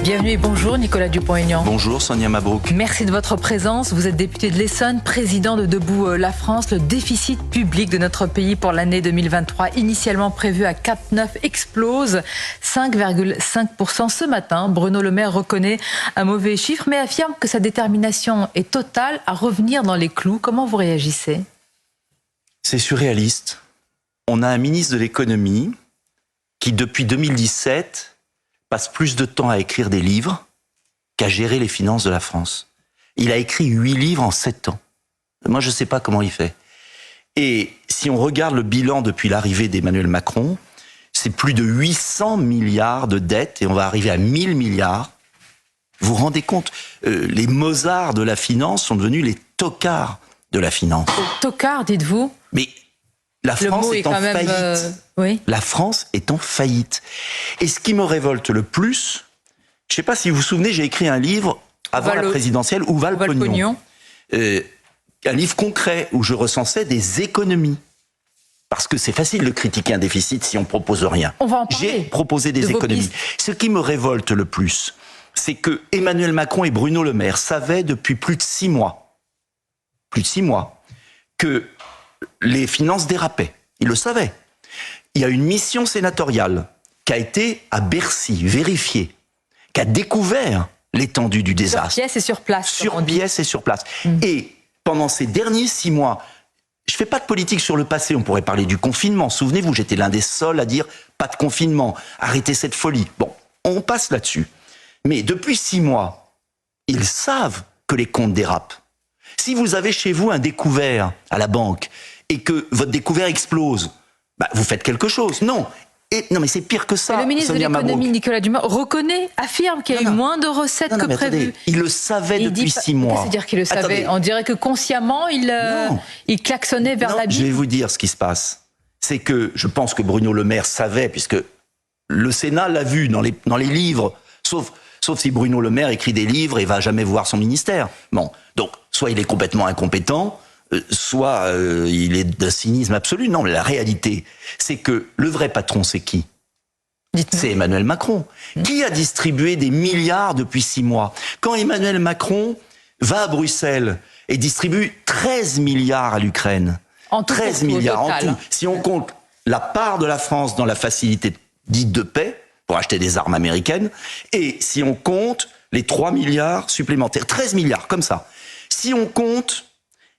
Bienvenue et bonjour Nicolas Dupont-Aignan. Bonjour Sonia Mabrouk. Merci de votre présence. Vous êtes député de l'Essonne, président de Debout la France. Le déficit public de notre pays pour l'année 2023, initialement prévu à 4,9, explose 5,5%. Ce matin, Bruno Le Maire reconnaît un mauvais chiffre, mais affirme que sa détermination est totale à revenir dans les clous. Comment vous réagissez? C'est surréaliste. On a un ministre de l'économie qui, depuis 2017, passe plus de temps à écrire des livres qu'à gérer les finances de la France. Il a écrit 8 livres en 7 ans. Moi, je ne sais pas comment il fait. Et si on regarde le bilan depuis l'arrivée d'Emmanuel Macron, c'est plus de 800 milliards de dettes et on va arriver à 1000 milliards. Vous vous rendez compte, les Mozart de la finance sont devenus les tocards de la finance. Tocard, dites-vous? Mais la France est en faillite. Oui. La France est en faillite. Et ce qui me révolte le plus, je ne sais pas si vous vous souvenez, j'ai écrit un livre avant la présidentielle, Où va le pognon. Un livre concret où je recensais des économies. Parce que c'est facile de critiquer un déficit si on ne propose rien. On va en parler. J'ai proposé des économies. Ce qui me révolte le plus, c'est que Emmanuel Macron et Bruno Le Maire savaient depuis plus de 6 mois, que les finances dérapaient. Ils le savaient. Il y a une mission sénatoriale qui a été à Bercy vérifiée, qui a découvert l'étendue du désastre. Sur pièce et sur place. Sur pièce et sur place. Et pendant ces derniers 6 mois, je ne fais pas de politique sur le passé, on pourrait parler du confinement. Souvenez-vous, j'étais l'un des seuls à dire pas de confinement, arrêtez cette folie. Bon, on passe là-dessus. Mais depuis 6 mois, ils savent que les comptes dérapent. Si vous avez chez vous un découvert à la banque et que votre découvert explose, bah, vous faites quelque chose. Non, mais c'est pire que ça. Et le ministre Sonia de l'économie, Mabrouk, Nicolas Dupont, reconnaît, affirme qu'il y a eu moins de recettes que prévu. Attendez, il le savait depuis 6 mois. C'est-à-dire qu'il le savait. On dirait que consciemment, il klaxonnait vers l'abîme. Je vais vous dire ce qui se passe. C'est que je pense que Bruno Le Maire savait, puisque le Sénat l'a vu dans les livres, sauf si Bruno Le Maire écrit des livres et va jamais voir son ministère. Bon, donc soit il est complètement incompétent, soit il est d'un cynisme absolu. Non, mais la réalité, c'est que le vrai patron, c'est qui? C'est Emmanuel Macron. Qui a distribué des milliards depuis 6 mois? Quand Emmanuel Macron va à Bruxelles et distribue 13 milliards à l'Ukraine. En tout, 13 milliards en tout. Si on compte la part de la France dans la facilité dite de paix, pour acheter des armes américaines, et si on compte les 3 milliards supplémentaires, 13 milliards, comme ça. Si on compte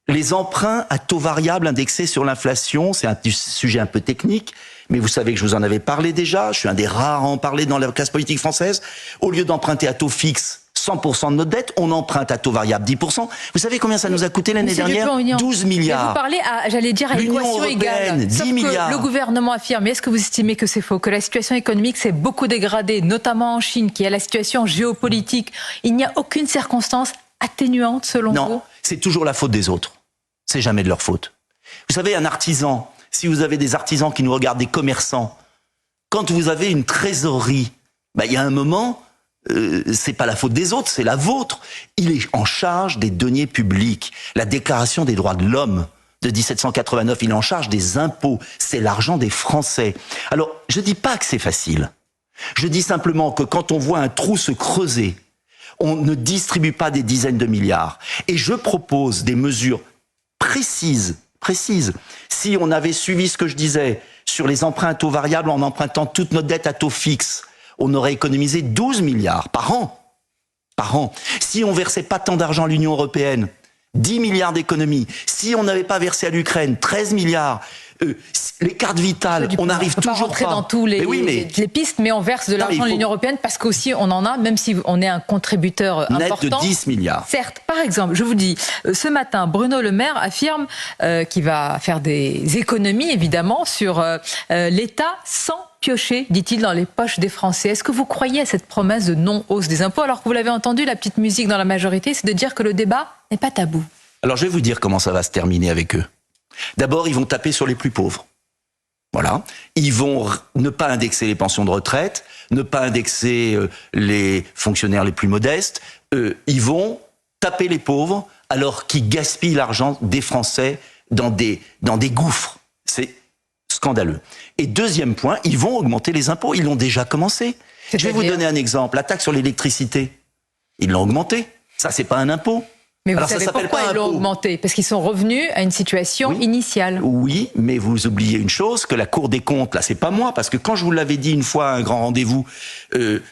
les emprunts à taux variable indexés sur l'inflation, c'est un sujet un peu technique, mais vous savez que je vous en avais parlé déjà, je suis un des rares à en parler dans la classe politique française. Au lieu d'emprunter à taux fixe 100% de notre dette, on emprunte à taux variable 10%. Vous savez combien ça nous a coûté l'année dernière? 12 milliards. Mais vous parlez j'allais dire, à l'équation égale. 10 milliards. Le gouvernement affirme, mais est-ce que vous estimez que c'est faux, que la situation économique s'est beaucoup dégradée, notamment en Chine, qui a la situation géopolitique? Il n'y a aucune circonstance atténuante selon vous? Non, c'est toujours la faute des autres. C'est jamais de leur faute. Vous savez, un artisan, si vous avez des artisans qui nous regardent, des commerçants, quand vous avez une trésorerie, il y a un moment, c'est pas la faute des autres, c'est la vôtre. Il est en charge des deniers publics. La Déclaration des droits de l'homme de 1789, il est en charge des impôts. C'est l'argent des Français. Alors, je dis pas que c'est facile. Je dis simplement que quand on voit un trou se creuser, on ne distribue pas des dizaines de milliards. Et je propose des mesures précises. Si on avait suivi ce que je disais sur les emprunts à taux variable en empruntant toute notre dette à taux fixe, on aurait économisé 12 milliards par an. Si on versait pas tant d'argent à l'Union européenne, 10 milliards d'économies. Si on n'avait pas versé à l'Ukraine 13 milliards, les cartes vitales, on n'arrive toujours pas. On rentrer dans tous les pistes, mais on verse de l'argent à l'Union européenne parce qu'aussi on en a, même si on est un contributeur net important. De 10 milliards. Certes, par exemple, je vous dis, ce matin, Bruno Le Maire affirme qu'il va faire des économies, évidemment, sur l'État sans piocher, dit-il, dans les poches des Français. Est-ce que vous croyez à cette promesse de non-hausse des impôts, alors que vous l'avez entendu, la petite musique dans la majorité, c'est de dire que le débat n'est pas tabou? Alors je vais vous dire comment ça va se terminer avec eux. D'abord, ils vont taper sur les plus pauvres. Voilà. Ils vont ne pas indexer les pensions de retraite, ne pas indexer les fonctionnaires les plus modestes. Ils vont taper les pauvres alors qu'ils gaspillent l'argent des Français dans des gouffres. C'est scandaleux. Et deuxième point, ils vont augmenter les impôts. Ils l'ont déjà commencé. Je vais vous donner un exemple. La taxe sur l'électricité, ils l'ont augmentée. Ça, c'est pas un impôt. Mais vous savez pourquoi ils l'ont augmenté? Parce qu'ils sont revenus à une situation initiale. Oui, mais vous oubliez une chose, que la Cour des comptes, là, c'est pas moi, parce que quand je vous l'avais dit une fois à un grand rendez-vous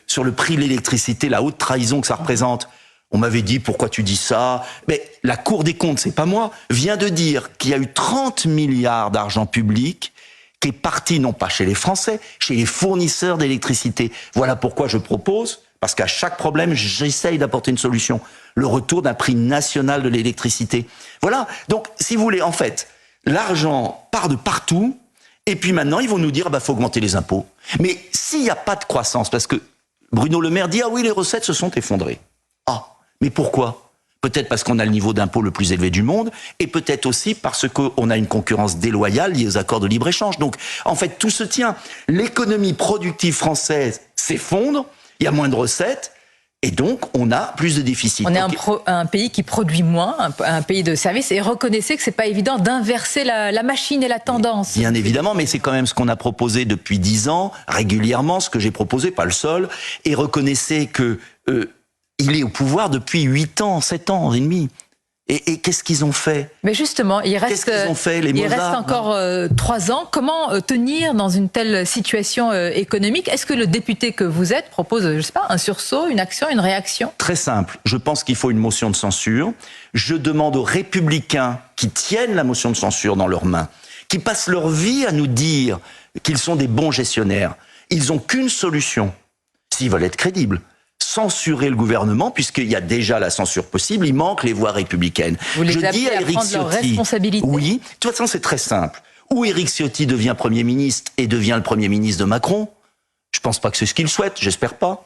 sur le prix de l'électricité, la haute trahison que ça représente, on m'avait dit, pourquoi tu dis ça? Mais la Cour des comptes, c'est pas moi, vient de dire qu'il y a eu 30 milliards d'argent public qui est parti, non pas chez les Français, chez les fournisseurs d'électricité. Voilà pourquoi je propose, parce qu'à chaque problème, j'essaye d'apporter une solution. Le retour d'un prix national de l'électricité. Voilà. Donc, si vous voulez, en fait, l'argent part de partout, et puis maintenant, ils vont nous dire, faut augmenter les impôts. Mais s'il n'y a pas de croissance, parce que Bruno Le Maire dit, ah oui, les recettes se sont effondrées. Ah, mais pourquoi? Peut-être parce qu'on a le niveau d'impôt le plus élevé du monde, et peut-être aussi parce qu'on a une concurrence déloyale liée aux accords de libre-échange. Donc, en fait, tout se tient. L'économie productive française s'effondre, il y a moins de recettes, et donc, on a plus de déficit. On est un pays qui produit moins, un pays de services, et reconnaissez que c'est pas évident d'inverser la machine et la tendance. Bien évidemment, mais c'est quand même ce qu'on a proposé depuis 10 ans, régulièrement, ce que j'ai proposé, pas le seul, et reconnaissez que il est au pouvoir depuis 8 ans, 7 ans et demi. Et qu'est-ce qu'ils ont fait? Mais justement, il reste encore 3 ans. Comment tenir dans une telle situation économique? Est-ce que le député que vous êtes propose, je sais pas, un sursaut, une action, une réaction? Très simple. Je pense qu'il faut une motion de censure. Je demande aux Républicains qui tiennent la motion de censure dans leurs mains, qui passent leur vie à nous dire qu'ils sont des bons gestionnaires. Ils n'ont qu'une solution, s'ils veulent être crédibles: censurer le gouvernement, puisqu'il y a déjà la censure possible, il manque les voix républicaines. Vous les appelez à prendre leurs responsabilités? Oui, de toute façon c'est très simple. Ou Éric Ciotti devient Premier ministre et devient le Premier ministre de Macron, je pense pas que c'est ce qu'il souhaite, j'espère pas,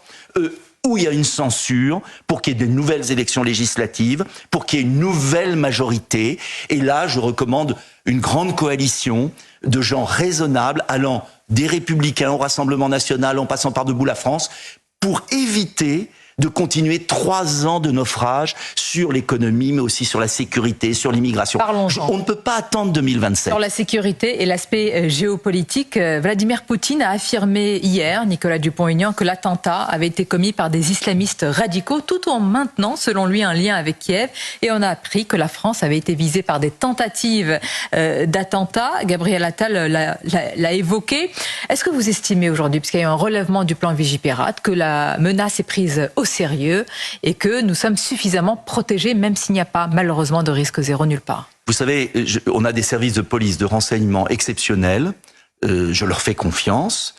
ou il y a une censure pour qu'il y ait de nouvelles élections législatives, pour qu'il y ait une nouvelle majorité, et là je recommande une grande coalition de gens raisonnables, allant des Républicains au Rassemblement National, en passant par debout la France, pour éviter de continuer 3 ans de naufrage sur l'économie, mais aussi sur la sécurité, sur l'immigration. Parlons-en. On ne peut pas attendre 2027. Sur la sécurité et l'aspect géopolitique, Vladimir Poutine a affirmé hier, Nicolas Dupont-Aignan, que l'attentat avait été commis par des islamistes radicaux, tout en maintenant, selon lui, un lien avec Kiev. Et on a appris que la France avait été visée par des tentatives d'attentat. Gabriel Attal l'a évoqué. Est-ce que vous estimez aujourd'hui, puisqu'il y a eu un relèvement du plan Vigipirate, que la menace est prise au sérieux et que nous sommes suffisamment protégés, même s'il n'y a pas malheureusement de risque zéro nulle part? Vous savez, on a des services de police, de renseignement exceptionnels, je leur fais confiance.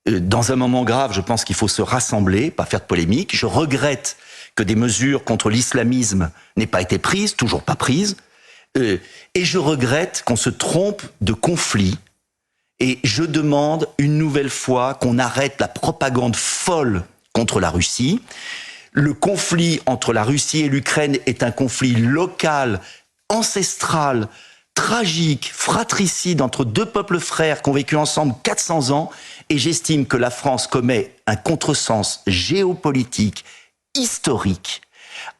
Dans un moment grave, je pense qu'il faut se rassembler, pas faire de polémique. Je regrette que des mesures contre l'islamisme n'aient pas été prises, toujours pas prises, et je regrette qu'on se trompe de conflit. Et je demande une nouvelle fois qu'on arrête la propagande folle contre la Russie. Le conflit entre la Russie et l'Ukraine est un conflit local, ancestral, tragique, fratricide entre 2 peuples frères qui ont vécu ensemble 400 ans. Et j'estime que la France commet un contresens géopolitique, historique,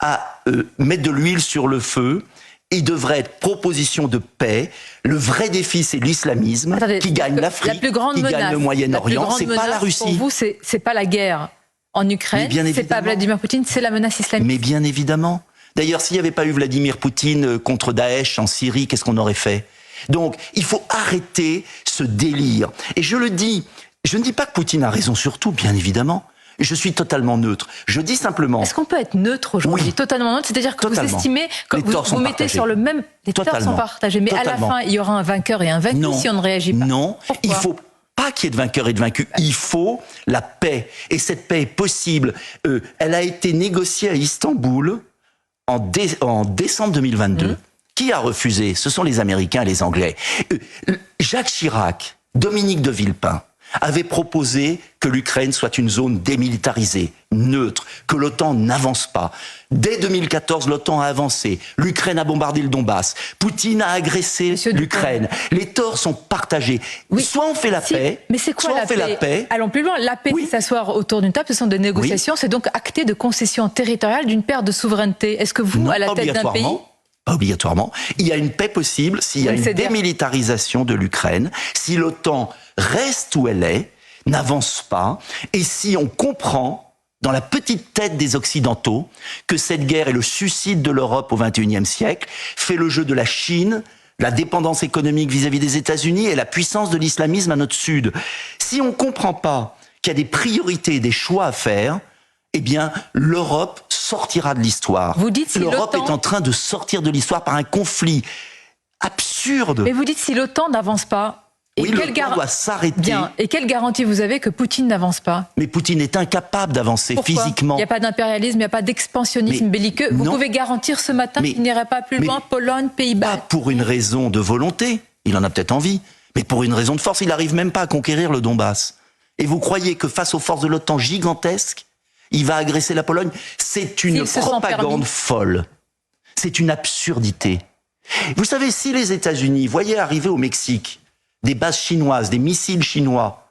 à mettre de l'huile sur le feu. Il devrait être proposition de paix. Le vrai défi, c'est l'islamisme qui gagne l'Afrique, qui gagne le Moyen-Orient. C'est pas la Russie. Pour vous, c'est pas la guerre en Ukraine, c'est pas Vladimir Poutine, c'est la menace islamique. Mais bien évidemment. D'ailleurs, s'il n'y avait pas eu Vladimir Poutine contre Daesh en Syrie, qu'est-ce qu'on aurait fait? Donc, il faut arrêter ce délire. Et je le dis, je ne dis pas que Poutine a raison sur tout, bien évidemment. Je suis totalement neutre. Je dis simplement... Est-ce qu'on peut être neutre aujourd'hui? Oui. Totalement neutre, c'est-à-dire que vous estimez que vous mettez sur le même... Les torts sont partagés, mais à la fin, il y aura un vainqueur et un vaincu si on ne réagit pas. Non, il faut pas qu'il y ait de vainqueur et de vaincu. Il faut la paix. Et cette paix est possible. Elle a été négociée à Istanbul en décembre 2022. Qui a refusé? Ce sont les Américains et les Anglais. Jacques Chirac, Dominique de Villepin avait proposé que l'Ukraine soit une zone démilitarisée, neutre, que l'OTAN n'avance pas. Dès 2014, l'OTAN a avancé. L'Ukraine a bombardé le Donbass. Poutine a agressé l'Ukraine. Les torts sont partagés. Oui. Soit on fait la paix, mais c'est quoi la paix? Allons plus loin. La paix, c'est s'asseoir autour d'une table, ce sont des négociations, c'est donc acter de concessions territoriales d'une perte de souveraineté. Est-ce que vous, à la tête d'un pays... Pas obligatoirement. Il y a une paix possible s'il y a une démilitarisation de l'Ukraine, si l'OTAN reste où elle est, n'avance pas, et si on comprend dans la petite tête des Occidentaux que cette guerre est le suicide de l'Europe au XXIe siècle, fait le jeu de la Chine, la dépendance économique vis-à-vis des États-Unis et la puissance de l'islamisme à notre sud. Si on ne comprend pas qu'il y a des priorités et des choix à faire, eh bien, l'Europe sortira de l'histoire. Vous dites si l'Europe est en train de sortir de l'histoire par un conflit absurde. Mais vous dites si l'OTAN n'avance pas. Oui, l'OTAN doit s'arrêter. Bien. Et quelle garantie vous avez que Poutine n'avance pas? Mais Poutine est incapable d'avancer physiquement. Il n'y a pas d'impérialisme, il n'y a pas d'expansionnisme belliqueux. Vous pouvez garantir ce matin qu'il n'irait pas plus loin, Pologne, Pays-Bas? Pas pour une raison de volonté, il en a peut-être envie, mais pour une raison de force, il n'arrive même pas à conquérir le Donbass. Et vous croyez que face aux forces de l'OTAN gigantesques, il va agresser la Pologne? C'est une propagande folle. C'est une absurdité. Vous savez, si les États-Unis voyaient arriver au Mexique des bases chinoises, des missiles chinois,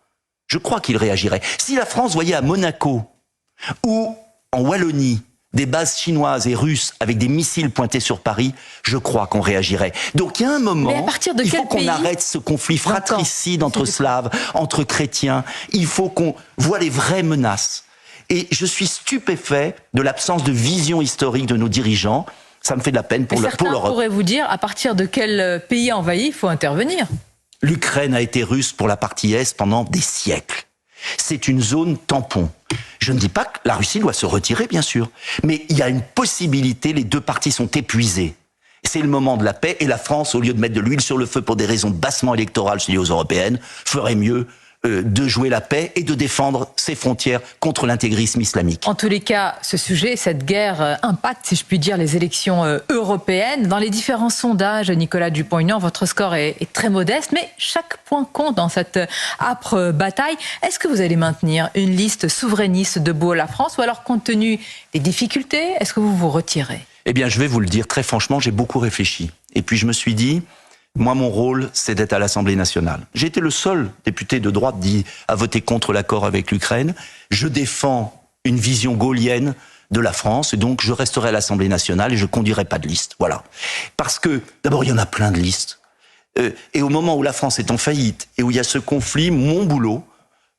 je crois qu'ils réagiraient. Si la France voyait à Monaco ou en Wallonie des bases chinoises et russes avec des missiles pointés sur Paris, je crois qu'on réagirait. Donc il y a un moment, il faut qu'on arrête ce conflit fratricide entre Slaves, entre chrétiens. Il faut qu'on voit les vraies menaces. Et je suis stupéfait de l'absence de vision historique de nos dirigeants. Ça me fait de la peine pour l'Europe. Certains pourraient vous dire à partir de quel pays envahi il faut intervenir. L'Ukraine a été russe pour la partie Est pendant des siècles. C'est une zone tampon. Je ne dis pas que la Russie doit se retirer, bien sûr, mais il y a une possibilité, les deux parties sont épuisées. C'est le moment de la paix, et la France, au lieu de mettre de l'huile sur le feu pour des raisons bassement électorales liées aux européennes, ferait mieux de jouer la paix et de défendre ses frontières contre l'intégrisme islamique. En tous les cas, ce sujet, cette guerre impacte, si je puis dire, les élections européennes. Dans les différents sondages, Nicolas Dupont-Aignan, votre score est très modeste, mais chaque point compte dans cette âpre bataille. Est-ce que vous allez maintenir une liste souverainiste debout à la France, ou alors, compte tenu des difficultés, est-ce que vous vous retirez? Eh bien, je vais vous le dire très franchement, j'ai beaucoup réfléchi. Et puis je me suis dit, moi, mon rôle, c'est d'être à l'Assemblée nationale. J'ai été le seul député de droite à voter contre l'accord avec l'Ukraine. Je défends une vision gaullienne de la France, et donc je resterai à l'Assemblée nationale et je conduirai pas de liste. Voilà. Parce que, d'abord, il y en a plein de listes. Et au moment où la France est en faillite et où il y a ce conflit, mon boulot,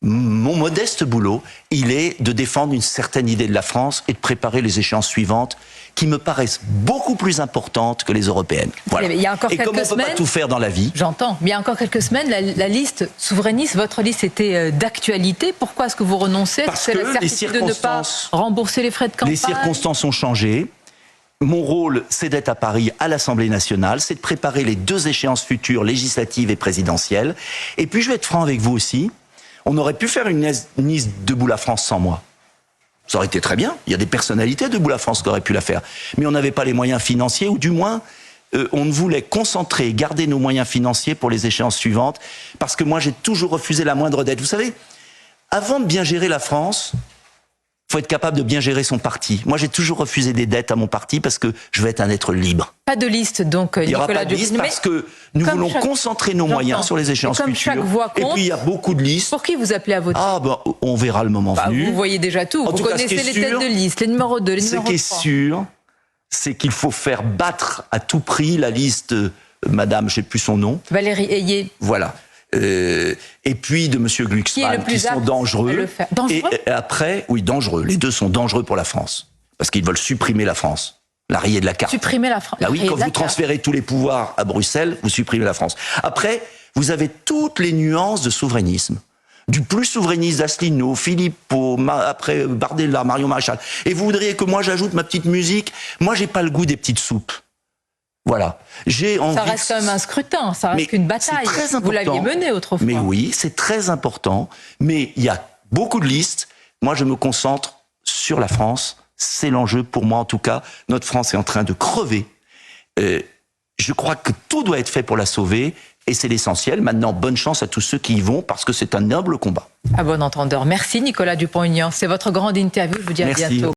mon modeste boulot, il est de défendre une certaine idée de la France et de préparer les échéances suivantes qui me paraissent beaucoup plus importantes que les européennes. Voilà. Il y a encore et comme on ne peut pas tout faire dans la vie... J'entends. Mais il y a encore quelques semaines, la liste souverainiste, votre liste était d'actualité. Pourquoi est-ce que vous renoncez? Parce que la certitude de ne pas rembourser les frais de campagne? Les circonstances ont changé. Mon rôle, c'est d'être à Paris, à l'Assemblée nationale, c'est de préparer les deux échéances futures, législatives et présidentielles. Et puis, je vais être franc avec vous aussi, on aurait pu faire une liste Debout la France sans moi. Ça aurait été très bien. Il y a des personnalités Debout la France qui auraient pu la faire. Mais on n'avait pas les moyens financiers, ou du moins, on voulait concentrer, garder nos moyens financiers pour les échéances suivantes, parce que moi, j'ai toujours refusé la moindre dette. Vous savez, avant de bien gérer la France, il faut être capable de bien gérer son parti. Moi, j'ai toujours refusé des dettes à mon parti parce que je veux être un être libre. Pas de liste, donc, Nicolas Dupont-Aignan. Il n'y aura pas de liste parce que nous voulons concentrer nos moyens sur les échéances futures. Et puis, il y a beaucoup de listes. Pour qui vous appelez à voter? Ah, ben, on verra le moment venu. Vous voyez déjà tout. Vous connaissez les têtes de liste, les numéros 2, les numéros 3. Ce qui est sûr, c'est qu'il faut faire battre à tout prix la liste, madame, je ne sais plus son nom. Valérie Ayé. Voilà. Et puis de M. Glucksmann, qui sont dangereux. Et après, oui, dangereux. Les deux sont dangereux pour la France. Parce qu'ils veulent supprimer la France. La rayée de la carte. Supprimer la France. Bah oui, quand vous transférez tous les pouvoirs à Bruxelles, vous supprimez la France. Après, vous avez toutes les nuances de souverainisme. Du plus souverainiste d'Asselineau, Philippot, après Bardella, Marion Maréchal. Et vous voudriez que moi j'ajoute ma petite musique? Moi, j'ai pas le goût des petites soupes. Voilà. Ça reste quand même un scrutin, ça reste une bataille. Vous l'aviez mené autrefois. Mais oui, c'est très important. Mais il y a beaucoup de listes. Moi, je me concentre sur la France. C'est l'enjeu pour moi, en tout cas. Notre France est en train de crever. Je crois que tout doit être fait pour la sauver. Et c'est l'essentiel. Maintenant, bonne chance à tous ceux qui y vont, parce que c'est un noble combat. À bon entendeur. Merci Nicolas Dupont-Aignan. C'est votre grande interview. Je vous dis à bientôt.